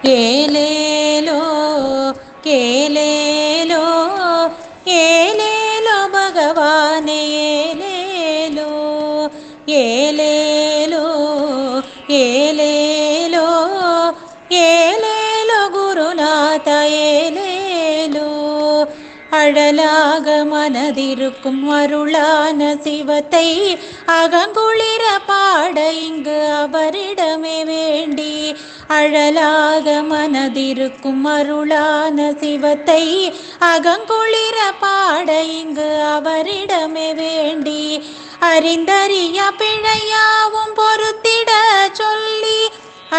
ఏలేలో కేలేలో ఏలేలో భగవానే ఏలేలో ఏలేలో ఏలేలో ఏలేలో గురుநாத ஏலேலோ அழலாக மனதிருக்கும் அருளான சிவத்தை அகங்குளிர பாட இங்கு அவரிடமே வேண்டி அழலாக மனதிருக்கும் அருளான சிவத்தை அகங்குளிர பாட இங்கு அவரிடமே வேண்டி அறிந்தறிய பிழையாவும் பொறுத்திட சொல்லி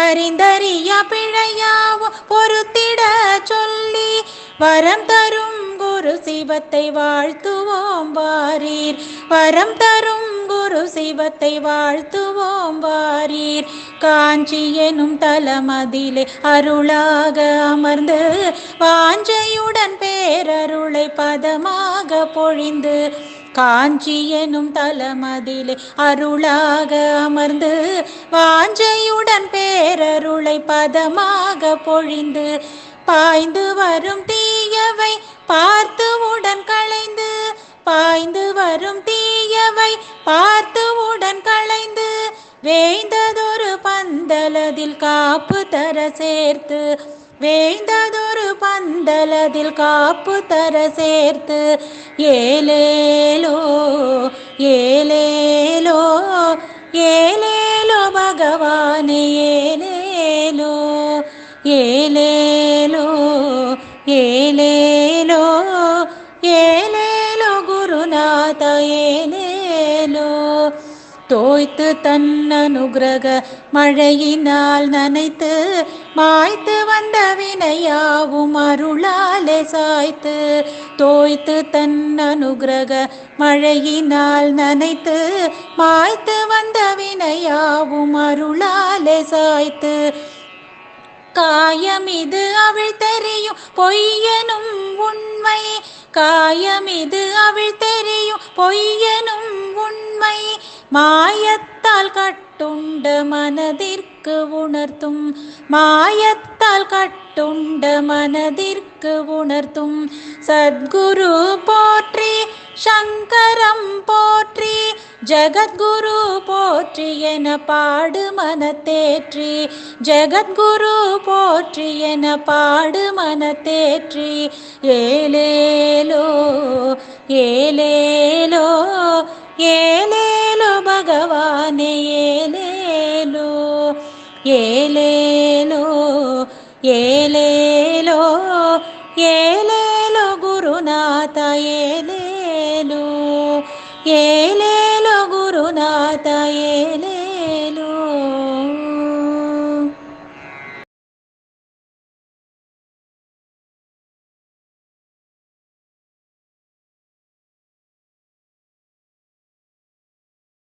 அறிந்தறிய பிழையாவும் பொறுத்திட சொல்லி வரம் தரும் குரு சிவத்தை வாழ்த்துவோம் வாரீர் வரம் தரும் குரு சிவத்தை வாழ்த்துவோம் வாரீர் காஞ்சி எனும் தலமதிலே அருளாக அமர்ந்து வாஞ்சையுடன் பேரருளை பதமாக பொழிந்து காஞ்சி எனும் தலமதிலே அருளாக அமர்ந்து வாஞ்சையுடன் பேரருளை பதமாக பொழிந்து பாய்ந்து வரும் தீயவை பார்த்து உடன் களைந்து பாய்ந்து வரும் தீயவை பார்த்து உடன் களைந்து வேய்ந்ததொரு பந்தலதில் காப்பு தர சேர்த்து வேய்ந்ததொரு பந்தலதில் காப்பு தர சேர்த்து ஏலேலோ ஏலேலோ ஏலேலோ பகவானே ஏலேலோ ஏலேலோ ஏலேலோ ஏலேலோ குருநாத ஏலேலோ தோய்த்து தன்னனுகிரக மழையினால் நனைத்து மாய்த்து வந்த வினையாவும் அருளாலே சாய்த்து தோய்த்து தன்னனுகிரக மழையினால் நனைத்து மாய்த்து வந்த வினையாவும் அருளாலே சாய்த்து காயமிது அவள் தெரியும் பொய்யனும் உண்மை காயமிது அவள் தெரியும் பொய்யனும் உண்மை மாயத்தால் கட்டுண்ட மனதிற்கு உணர்த்தும் மாயத்தால் கட்டுண்ட மனதிற்கு உணர்த்தும் சத்குரு போற்றி சங்கரம் போற்றி ஜகத்குரு போற்றி என பாடு மனத்தேற்றி ஜகத்குரு போற்றி என பாடு மனத்தேற்றி ஏலேலோ ஏலேலோ ஏலேலோ பகவானே ஏலேலோ ஏலேலோ ஏலேலோ ஏலேலோ குருநாத ஏலேலோ ஏ